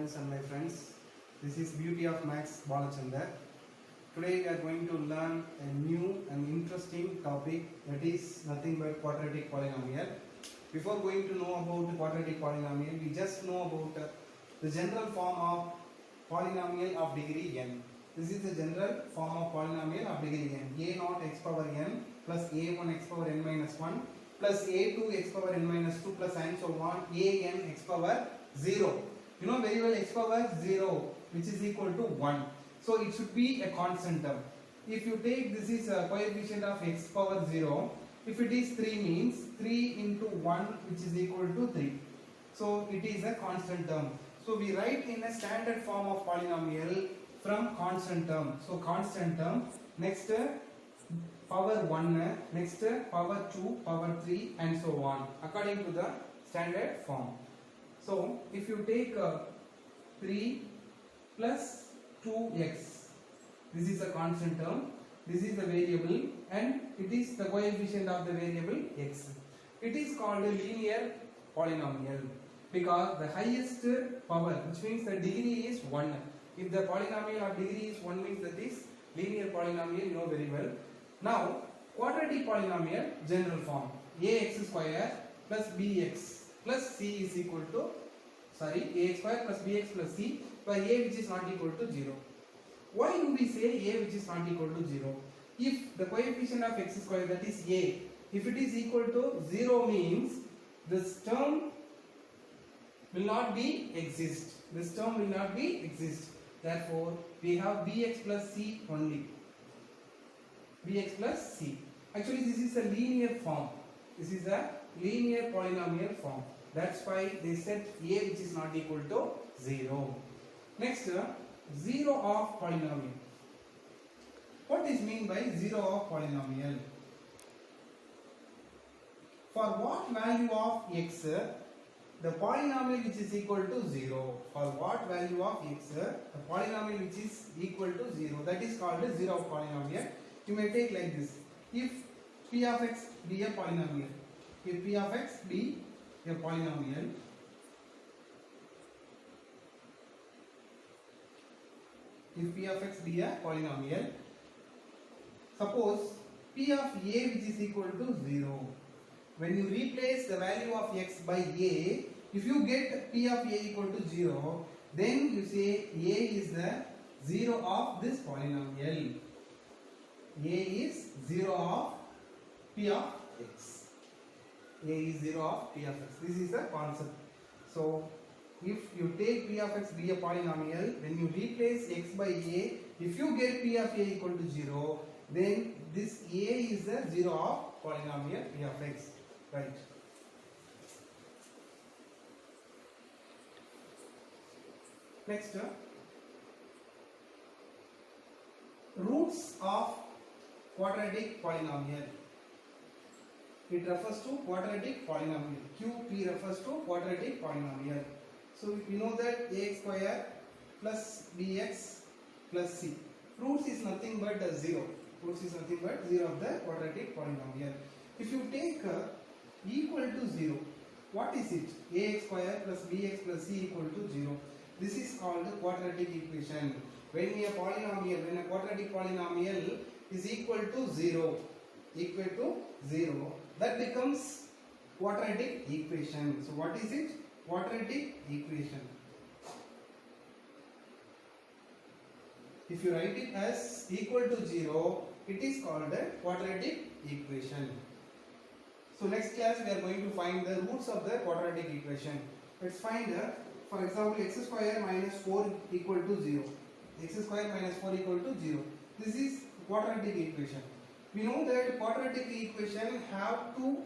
students and my friends. This is Beauty of Max Balachandar. Today we are going to learn a new and interesting topic, that is nothing but quadratic polynomial. Before going to know about the quadratic polynomial, we just know about the general form of polynomial of degree n. This is the general form of polynomial of degree n. A0 x power n plus a1 x power n minus 1 plus a2 x power n minus 2 plus and so on, an x power 0. You know very well x power 0 which is equal to 1. So it should be a constant term. If you take this is a coefficient of x power 0, if it is 3 means 3 into 1 which is equal to 3. So it is a constant term. So we write in a standard form of polynomial from constant term. So constant term, next power 1, next power 2, power 3 and so on according to the standard form. So if you take 3 plus 2x, this is a constant term, this is the variable and it is the coefficient of the variable x. It is called a linear polynomial because the highest power, which means the degree is 1. If the polynomial of degree is 1 means that is linear polynomial, you know very well. Now quadratic polynomial general form, ax square plus bx plus c is equal to ax square plus bx plus c, where a which is not equal to 0. Why do we say a which is not equal to 0? If the coefficient of x square, that is a, if it is equal to 0 means this term will not be exist. This term will not be exist. Therefore, we have bx plus c only. Bx plus c. Actually, this is a linear form. This is a linear polynomial form. That's why they said a which is not equal to 0. Next, 0 of polynomial. What is mean by 0 of polynomial? For what value of x the polynomial which is equal to 0? For what value of x the polynomial which is equal to 0? That is called a 0 of polynomial. You may take like this. If p of x be a polynomial, if p of x be a polynomial, if p of x be a polynomial, suppose p of a which is equal to 0. When you replace the value of x by a, if you get p of a equal to 0, then you say a is the 0 of this polynomial. A is 0 of p of x. A is 0 of p of x. This is the concept. So, if you take p of x be a polynomial, when you replace x by a, if you get p of a equal to 0, then this a is the 0 of polynomial p of x. Right. Next, roots of quadratic polynomial. It refers to quadratic polynomial. QP refers to quadratic polynomial. So we know that ax square plus bx plus c. Roots is nothing but 0. Roots is nothing but 0 of the quadratic polynomial. If you take equal to 0, what is it? Ax square plus bx plus c equal to 0. This is called the quadratic equation. When a polynomial, when a quadratic polynomial is equal to 0, that becomes quadratic equation. So what is it? Quadratic equation. If you write it as equal to 0, it is called a quadratic equation. So next class we are going to find the roots of the quadratic equation. Let's find, for example, x square minus 4 equal to 0. X square minus 4 equal to 0. This is quadratic equation. We know that quadratic equation have two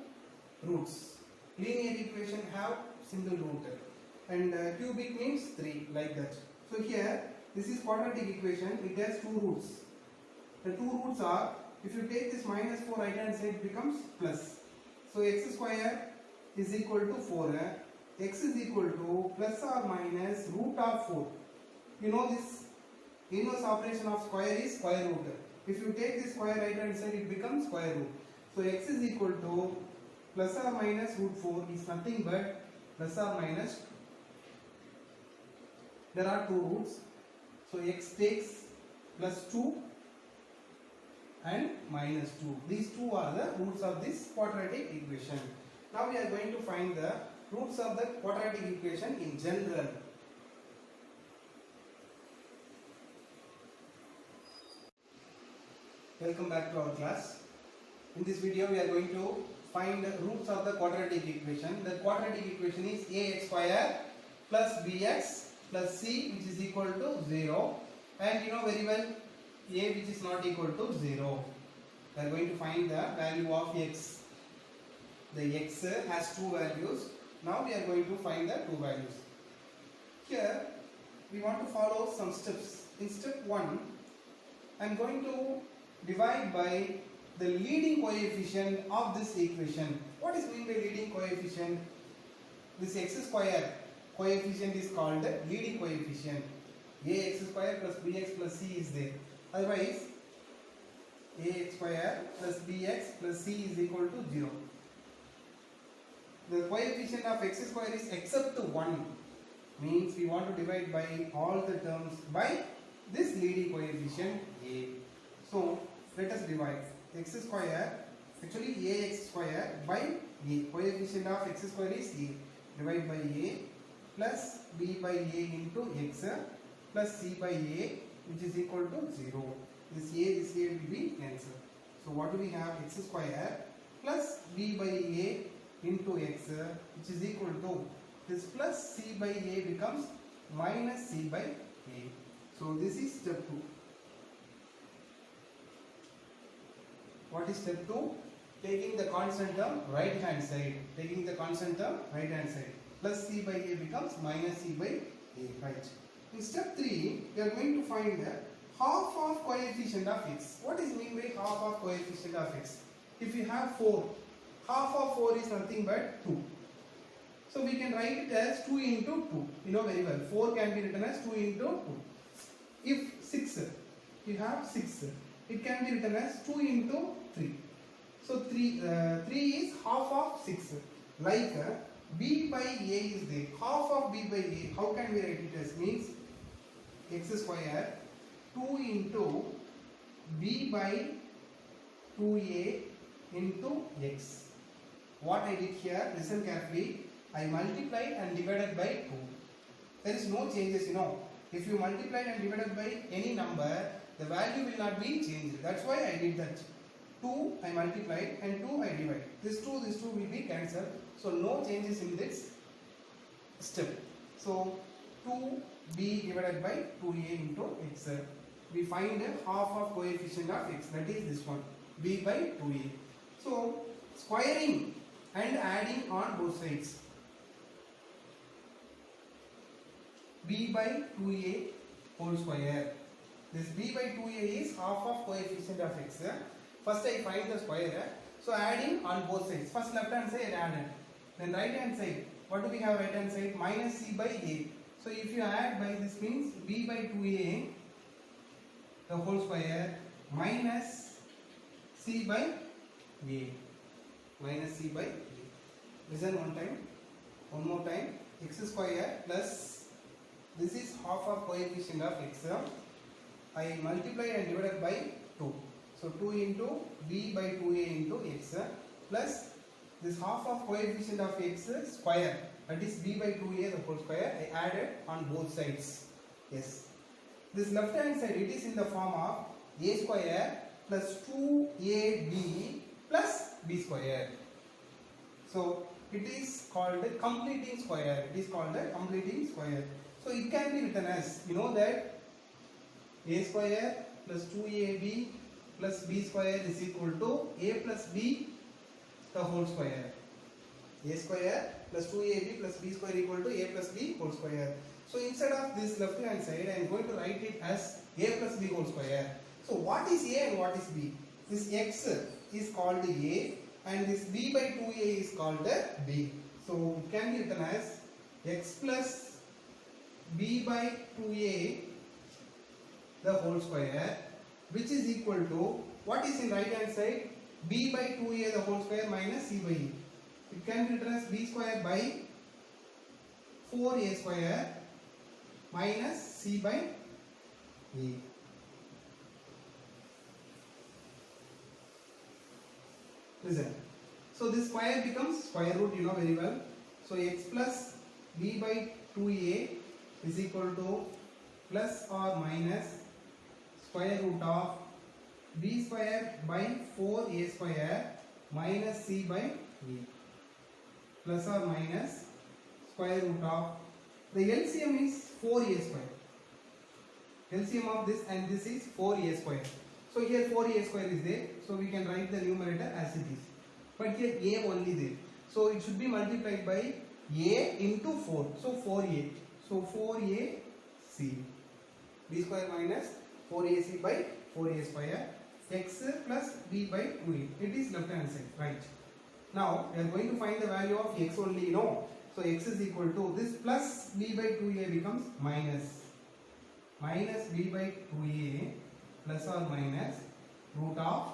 roots. Linear equation have single root and cubic means 3, like that. So here this is quadratic equation. It has two roots. The two roots are, if you take this minus 4 right hand side, it becomes plus. So x square is equal to 4. X is equal to plus or minus root of 4. You know this inverse operation of square is square root. If you take this square right hand side, it becomes square root. So x is equal to plus or minus root 4 is nothing but plus or minus there are two roots. So x takes plus 2 and minus 2. These two are the roots of this quadratic equation. Now we are going to find the roots of the quadratic equation in general. Welcome back to our class. In this video we are going to find the roots of the quadratic equation. The quadratic equation is ax square plus bx plus c, which is equal to 0, and you know very well a which is not equal to 0. We are going to find the value of x. The x has two values. Now we are going to find the two values. Here we want to follow some steps. In step 1, I am going to divide by the leading coefficient of this equation. What is meant by leading coefficient? This x square coefficient is called the leading coefficient. Ax square plus bx plus c is there. Otherwise, ax square plus bx plus c is equal to 0. The coefficient of x square is except 1. Means we want to divide by all the terms by this leading coefficient a. So let us divide x square, actually ax square by a. Coefficient of x square is a. Divide by a plus b by a into x plus c by a, which is equal to 0. This a will be cancelled. So what do we have? X square plus b by a into x, which is equal to this plus c by a becomes minus c by a. So this is step 2. What is step 2? Taking the constant term right hand side. Taking the constant term right hand side. Plus c by a becomes minus c by a. Right. In step 3, we are going to find the half of coefficient of x. What is mean by half of coefficient of x? If you have 4, half of 4 is nothing but 2. So we can write it as 2 into 2. You know very well. 4 can be written as 2 into 2. If 6, you have 6. It can be written as 2 into 3. So 3 is half of 6. Like b by a is there. Half of b by a. How can we write it as? Means x square 2 into b by 2a into x. What I did here, listen carefully. I multiplied and divided by 2. There is no changes, you know. If you multiply and divided by any number, the value will not be changed. That's why I did that. 2 I multiplied and 2 I divide. This 2 will be cancelled. So no changes in this step. So 2b divided by 2a into x. We find a half of coefficient of x, that is this one, b by 2a. So squaring and adding on both sides. b by 2a whole square. This b by 2a is half of coefficient of x. First I find the square. So adding on both sides. First left hand side added. Then right hand side. What do we have right hand side? Minus c by a. So if you add by, this means b by 2a the whole square minus c by a. Minus c by a. Listen one more time. X square plus, this is half of coefficient of x. I multiply and divided by 2. So 2 into b by 2a into x plus this half of coefficient of x square, that is b by 2a the whole square. I added on both sides. Yes. This left hand side, it is in the form of a square plus 2ab plus b square. So it is called a completing square. It is called a completing square. So it can be written as, you know that a square plus 2ab plus b square is equal to a plus b the whole square. A square plus 2ab plus b square equal to a plus b whole square. So instead of this left hand side, I am going to write it as a plus b whole square. So what is a and what is b? This x is called a and this b by 2a is called b. So it can be written as x plus b by 2a the whole square, which is equal to, what is in right hand side? B by 2a the whole square minus c by a. It can be written as b square by 4a square minus c by a. Listen. So this square becomes square root, you know very well. So x plus b by 2a is equal to plus or minus square root of b square by 4a square minus c by a, plus or minus square root of, the LCM is 4a square. LCM of this and this is 4a square. So here 4a square is there. So we can write the numerator as it is. But here a only there. So it should be multiplied by a into 4. So 4a. So 4ac. B square minus 4ac by 4a square. X plus b by 2a. It is left hand side. Right. Now we are going to find the value of x only. No. So x is equal to this plus b by 2a becomes minus b by 2a plus or minus root of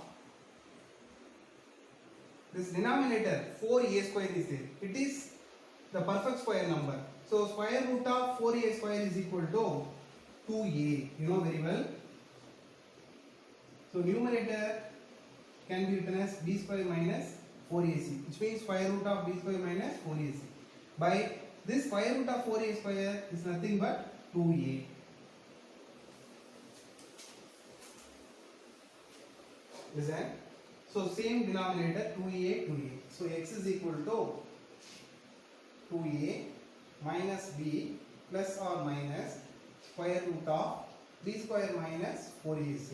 this denominator 4a square is there. It is the perfect square number. So square root of 4a square is equal to 2a. You know very well. So numerator can be written as b square minus 4ac, which means square root of b square minus 4ac. By this square root of 4a square is nothing but 2a. Listen. So same denominator 2a. So x is equal to 2a minus b plus or minus square root of b square minus 4ac.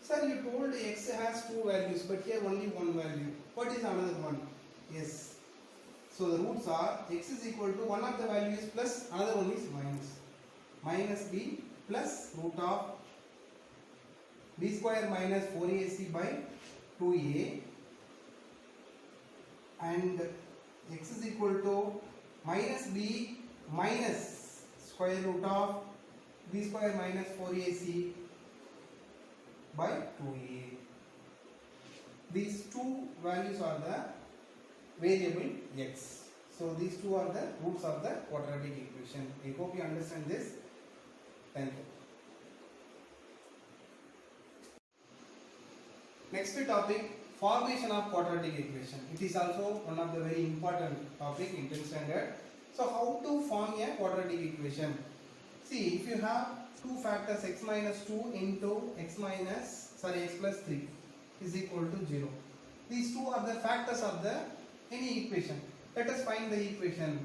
Sir, you told x has two values, but here only one value. What is another one? Yes. So the roots are x is equal to, one of the values is plus, another one is minus. Minus b plus root of b square minus 4ac by 2a, and x is equal to minus b minus square root of b square minus 4ac by 2a. These two values are the variable x. So these two are the roots of the quadratic equation. I hope you understand this. Thank you. Next topic, formation of quadratic equation. It is also one of the very important topic in 10th standard. So how to form a quadratic equation? See, if you have two factors x minus 2 into x plus 3 is equal to 0. These two are the factors of the any equation. Let us find the equation.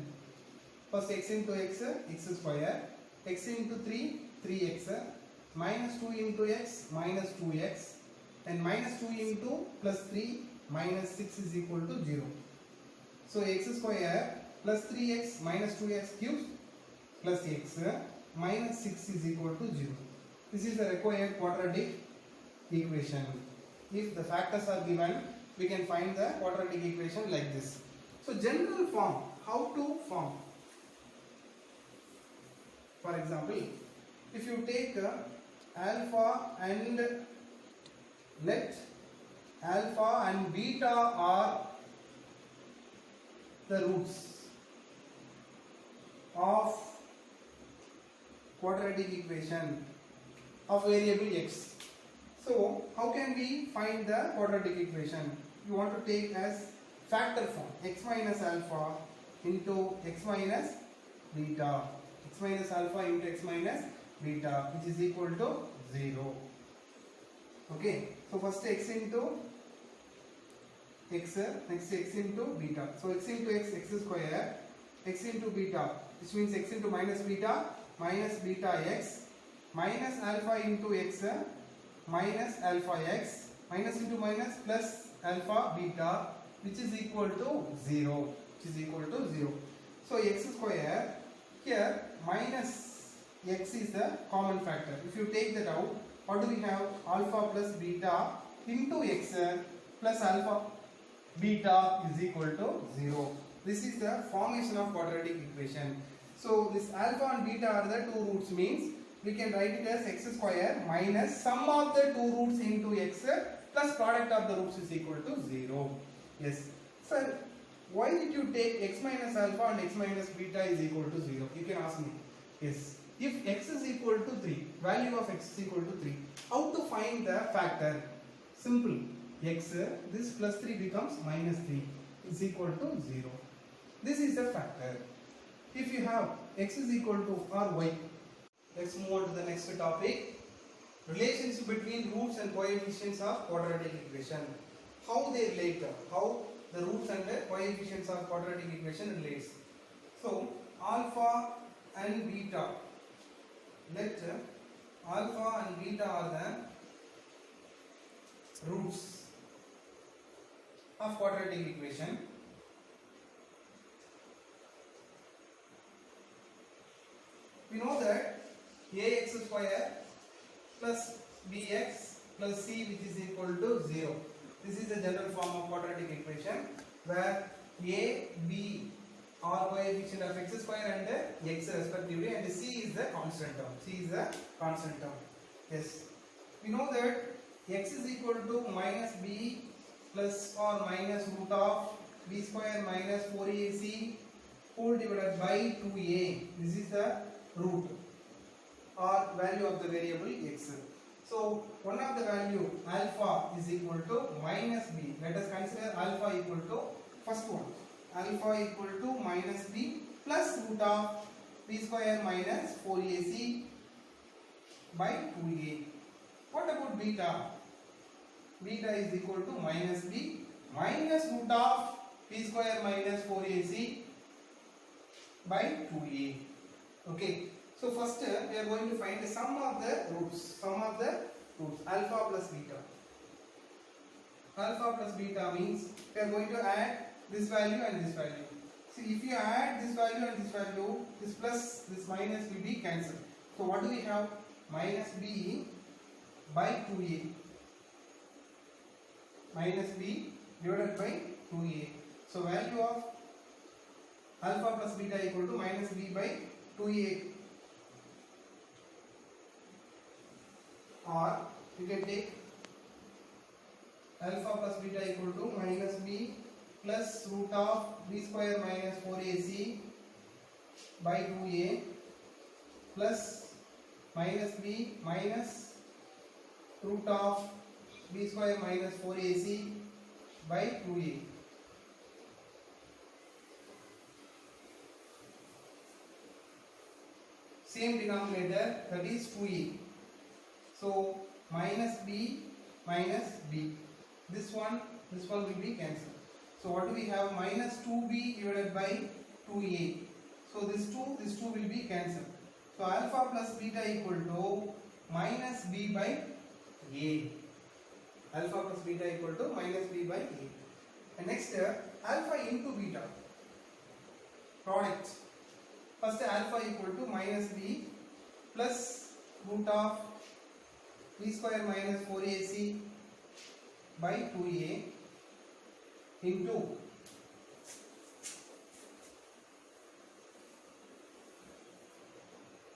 First x into x, x square, x into 3, 3x, minus 2 into x, minus 2x, and minus 2 into plus 3 minus 6 is equal to 0. So x square plus 3x minus 2x gives plus x minus 6 is equal to 0. This is the required quadratic equation. If the factors are given, we can find the quadratic equation like this. So general form, how to form? For example, if you take alpha and let alpha and beta are the roots of quadratic equation of variable x. So how can we find the quadratic equation? You want to take as factor form, x minus alpha into x minus beta, x minus alpha into x minus beta, which is equal to 0. Okay, so first x into x, next x into beta. So x into x, x square, x into beta, which means x into minus beta x, minus alpha into x, minus alpha x, minus into minus plus alpha beta, which is equal to 0. So x square, here minus x is the common factor. If you take that out, what do we have? Alpha plus beta into x plus alpha beta is equal to 0. This is the formation of quadratic equation. So this alpha and beta are the two roots, means we can write it as x square minus sum of the two roots into x plus product of the roots is equal to 0. Yes. Sir, why did you take x minus alpha and x minus beta is equal to 0? You can ask me. Yes. If x is equal to 3, value of x is equal to 3, how to find the factor? Simple. X, this plus 3 becomes minus 3 is equal to 0. This is the factor. If you have x is equal to or y, let's move on to the next topic. Relationship between roots and coefficients of quadratic equation. How they relate, how the roots and the coefficients of quadratic equation relates. So, alpha and beta. Let alpha and beta are the roots of quadratic equation. We know that ax square plus bx plus c, which is equal to 0. This is the general form of quadratic equation where a, b are coefficient of x square and x respectively, and c is the constant term. C is the constant term. Yes. We know that x is equal to minus b plus or minus root of b square minus 4ac whole divided by 2a. This is the root or value of the variable x. So, one of the value alpha is equal to minus b. Let us consider alpha equal to first one. Alpha equal to minus b plus root of b square minus 4ac by 2a. What about beta? Beta is equal to minus b minus root of b square minus 4ac by 2a. Okay. So first we are going to find the sum of the roots. Alpha plus beta. Alpha plus beta means we are going to add this value and this value. See, if you add this value and this value, this plus this minus will be cancelled. So what do we have? Minus b by 2a. Minus b divided by 2a. So value of alpha plus beta equal to minus b by 2a. Or you can take alpha plus beta equal to minus b plus root of b square minus 4ac by 2a plus minus b minus root of b square minus 4ac by 2a. Same denominator, that is 2a. So minus b minus b. This one will be cancelled. So what do we have? Minus 2b divided by 2a. So this 2 will be cancelled. So alpha plus beta equal to minus b by a. Alpha plus beta equal to minus b by a. And next alpha into beta. Product. First alpha equal to minus b plus root of b square minus 4ac by 2a into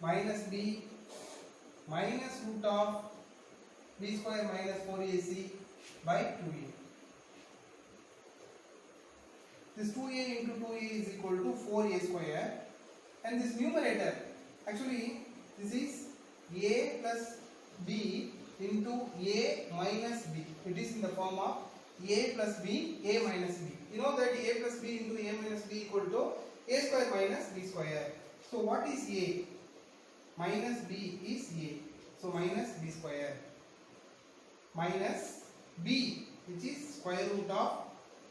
minus b minus root of b square minus 4ac by 2a. This 2a into 2a is equal to 4a square, and this numerator, actually this is a plus b into a minus b. It is in the form of a plus b, a minus b. You know that a plus b into a minus b equal to a square minus b square. So what is a? Minus b is a. So minus b square minus b, which is square root of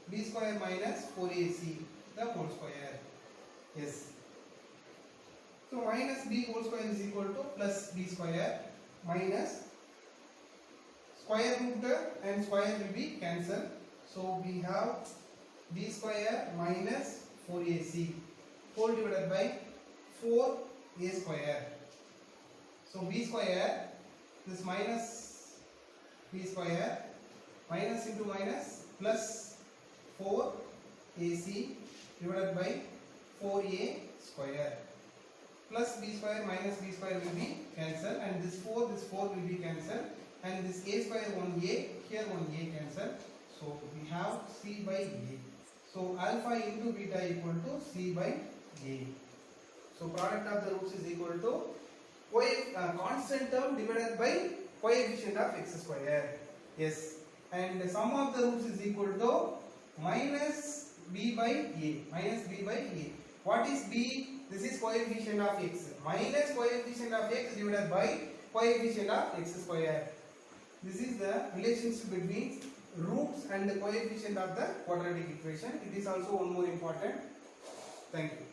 b square minus 4ac, the whole square. Yes. So minus b whole square is equal to plus b square minus square root and square will be cancelled. So we have b square minus 4ac whole divided by 4a square. So b square, this minus b square, minus into minus plus 4ac divided by 4a square, plus b square minus b square will be cancelled, and this 4 will be cancelled, and this a square 1a, here 1a cancelled. So we have c by a. So alpha into beta equal to c by a. So product of the roots is equal to constant term divided by coefficient of x square. Yes. And the sum of the roots is equal to minus b by a. Minus b by a. What is b? This is coefficient of x. Minus coefficient of x divided by coefficient of x square. This is the relationship between roots and the coefficient of the quadratic equation. It is also one more important. Thank you.